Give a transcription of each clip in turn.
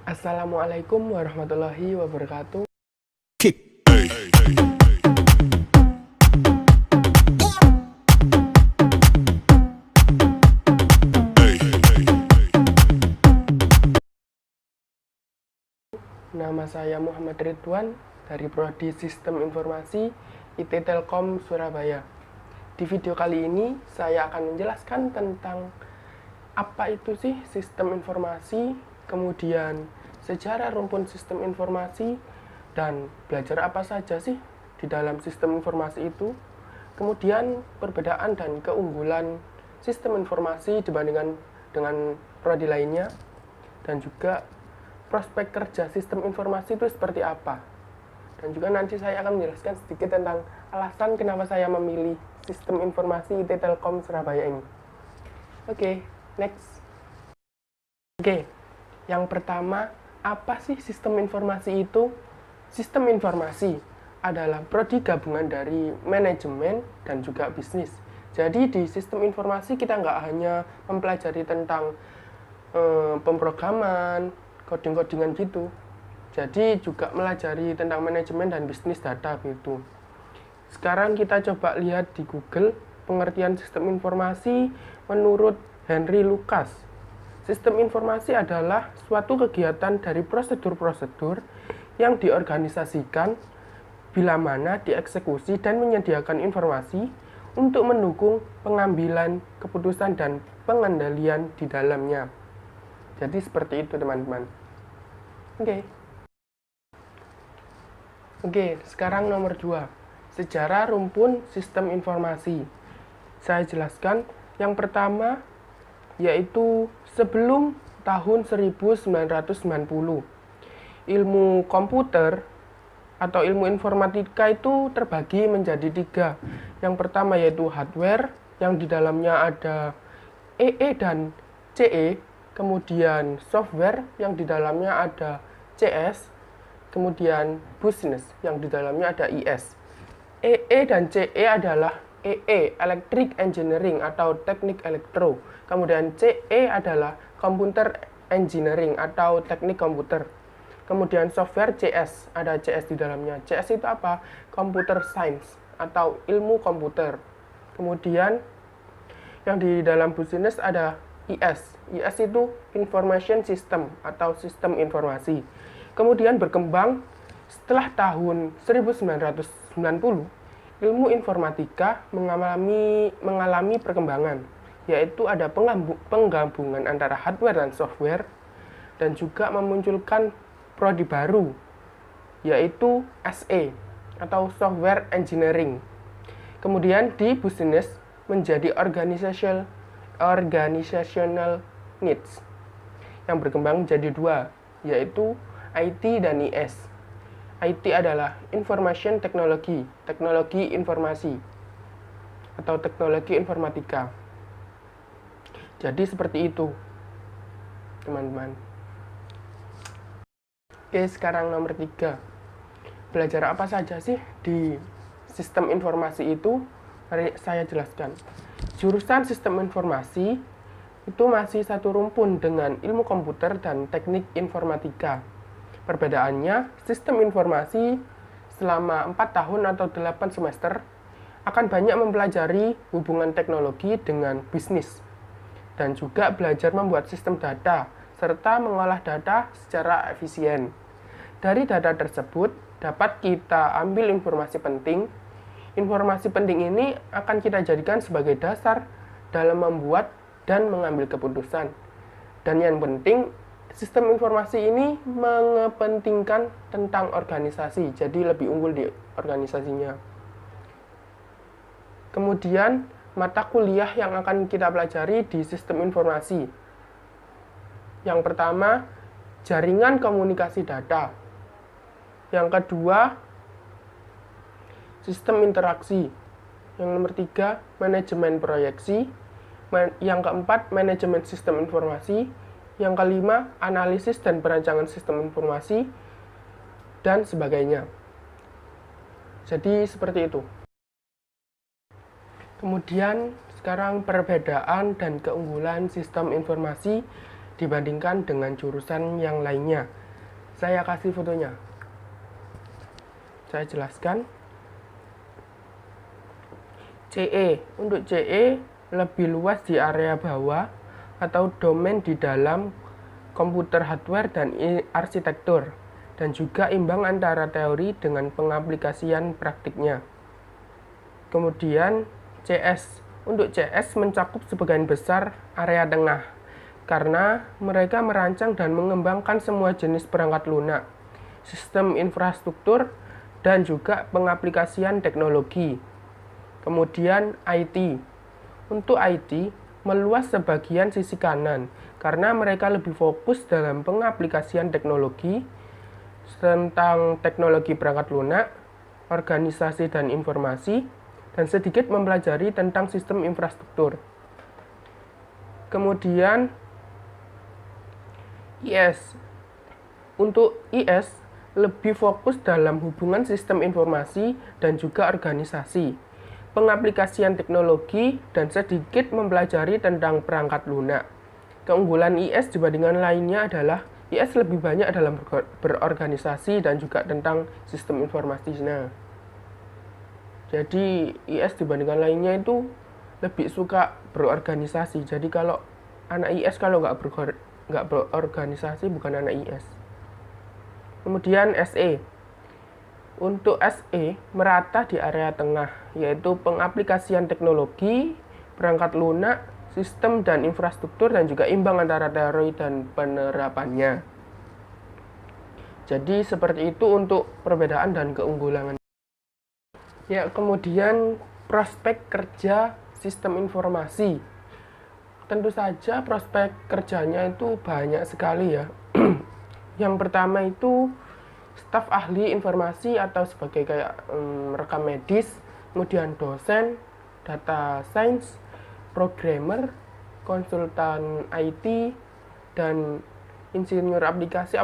Assalamualaikum warahmatullahi wabarakatuh. Nama saya Muhammad Ridwan dari Prodi Sistem Informasi IT Telkom Surabaya. Di video kali ini saya akan menjelaskan tentang apa itu sih sistem informasi, kemudian sejarah rumpun sistem informasi, dan belajar apa saja sih di dalam sistem informasi itu, kemudian perbedaan dan keunggulan sistem informasi dibandingkan dengan prodi lainnya, dan juga prospek kerja sistem informasi itu seperti apa. Dan juga nanti saya akan menjelaskan sedikit tentang alasan kenapa saya memilih sistem informasi IT Telkom Surabaya ini. Oke, next. Oke, yang pertama, apa sih sistem informasi itu? Sistem informasi adalah prodi gabungan dari manajemen dan juga bisnis. Jadi di sistem informasi kita nggak hanya mempelajari tentang pemrograman, coding-codingan gitu. Jadi juga melajari tentang manajemen dan bisnis data gitu. Sekarang kita coba lihat di Google pengertian sistem informasi menurut Henry Lucas. Sistem informasi adalah suatu kegiatan dari prosedur-prosedur yang diorganisasikan bila mana dieksekusi dan menyediakan informasi untuk mendukung pengambilan keputusan dan pengendalian di dalamnya. Jadi seperti itu teman-teman. Oke, sekarang nomor 2. Sejarah rumpun sistem informasi. Saya jelaskan. Yang pertama yaitu sebelum tahun 1990. Ilmu komputer atau ilmu informatika itu terbagi menjadi 3. Yang pertama yaitu hardware, yang di dalamnya ada EE dan CE. Kemudian software, yang di dalamnya ada CS. Kemudian business, yang di dalamnya ada IS. EE dan CE adalah EE, Electric Engineering atau Teknik Elektro. Kemudian CE adalah Computer Engineering atau Teknik Komputer. Kemudian software CS, ada CS di dalamnya. CS itu apa? Computer Science atau ilmu komputer. Kemudian yang di dalam business ada IS. IS itu Information System atau sistem informasi. Kemudian berkembang setelah tahun 1990, ilmu informatika mengalami perkembangan, yaitu ada penggabungan antara hardware dan software, dan juga memunculkan prodi baru, yaitu SE atau Software Engineering. Kemudian di business menjadi organizational needs, yang berkembang menjadi 2, yaitu IT dan IS. IT adalah Information Technology, teknologi informasi, atau teknologi informatika. Jadi seperti itu, teman-teman. Oke, sekarang nomor 3. Belajar apa saja sih di sistem informasi itu? Mari saya jelaskan. Jurusan sistem informasi itu masih satu rumpun dengan ilmu komputer dan teknik informatika. Perbedaannya, sistem informasi selama 4 tahun atau 8 semester akan banyak mempelajari hubungan teknologi dengan bisnis, dan juga belajar membuat sistem data, serta mengolah data secara efisien. Dari data tersebut, dapat kita ambil informasi penting. Informasi penting ini akan kita jadikan sebagai dasar dalam membuat dan mengambil keputusan. Dan yang penting, sistem informasi ini mengepentingkan tentang organisasi, jadi lebih unggul di organisasinya. Kemudian, mata kuliah yang akan kita pelajari di sistem informasi. Yang pertama, jaringan komunikasi data. Yang kedua, sistem interaksi. Yang nomor 3, manajemen proyeksi. Yang keempat, manajemen sistem informasi. Yang kelima, analisis dan perancangan sistem informasi, dan sebagainya. Jadi seperti itu. Kemudian sekarang perbedaan dan keunggulan sistem informasi dibandingkan dengan jurusan yang lainnya. Saya kasih fotonya. Saya jelaskan. CE. Untuk CE lebih luas di area bawah atau domain di dalam komputer hardware dan arsitektur, dan juga imbang antara teori dengan pengaplikasian praktiknya. Kemudian CS. Untuk CS mencakup sebagian besar area tengah, karena mereka merancang dan mengembangkan semua jenis perangkat lunak, sistem infrastruktur, dan juga pengaplikasian teknologi. Kemudian IT. Untuk IT meluas sebagian sisi kanan, karena mereka lebih fokus dalam pengaplikasian teknologi tentang teknologi perangkat lunak, organisasi dan informasi, dan sedikit mempelajari tentang sistem infrastruktur. Kemudian IS. Untuk IS lebih fokus dalam hubungan sistem informasi dan juga organisasi, pengaplikasian teknologi, dan sedikit mempelajari tentang perangkat lunak. Keunggulan IS dibandingkan lainnya adalah IS lebih banyak dalam berorganisasi dan juga tentang sistem informasinya. Jadi IS dibandingkan lainnya itu lebih suka berorganisasi. Jadi kalau anak IS kalau nggak berorganisasi bukan anak IS. Kemudian SE. Untuk SE merata di area tengah, yaitu pengaplikasian teknologi, perangkat lunak, sistem dan infrastruktur, dan juga imbang antara teori dan penerapannya. Jadi seperti itu untuk perbedaan dan keunggulan. Ya, kemudian prospek kerja sistem informasi. Tentu saja prospek kerjanya itu banyak sekali ya. Yang pertama itu staf ahli informasi atau sebagai kayak rekam medis, kemudian dosen, data science, programmer, konsultan IT, dan insinyur aplikasi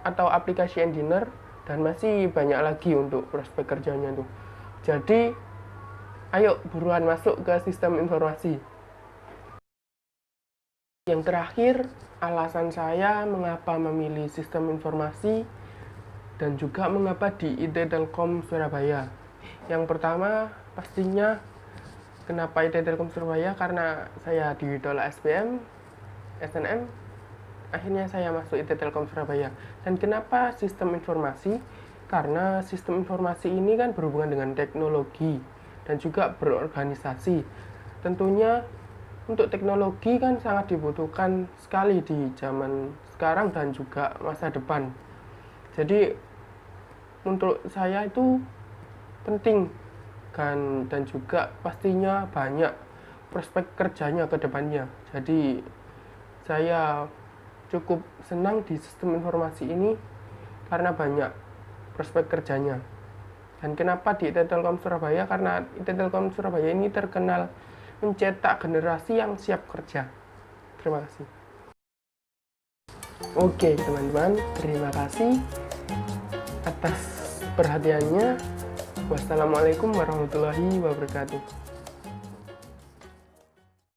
atau aplikasi engineer, dan masih banyak lagi untuk prospek kerjanya tuh. Jadi, ayo buruan masuk ke sistem informasi. Yang terakhir, alasan saya mengapa memilih sistem informasi dan juga mengapa di IT Telkom Surabaya. Yang pertama, pastinya kenapa IT Telkom Surabaya, karena saya diidola SBM, SNM, akhirnya saya masuk IT Telkom Surabaya. Dan kenapa sistem informasi? Karena sistem informasi ini kan berhubungan dengan teknologi dan juga berorganisasi. Tentunya untuk teknologi kan sangat dibutuhkan sekali di zaman sekarang dan juga masa depan. Jadi untuk saya itu penting kan, dan juga pastinya banyak prospek kerjanya ke depannya. Jadi saya cukup senang di sistem informasi ini karena banyak prospek kerjanya. Dan kenapa di IT Telkom Surabaya? Karena IT Telkom Surabaya ini terkenal mencetak generasi yang siap kerja. Terima kasih. Oke teman-teman, terima kasih atas perhatiannya. Wassalamualaikum warahmatullahi wabarakatuh.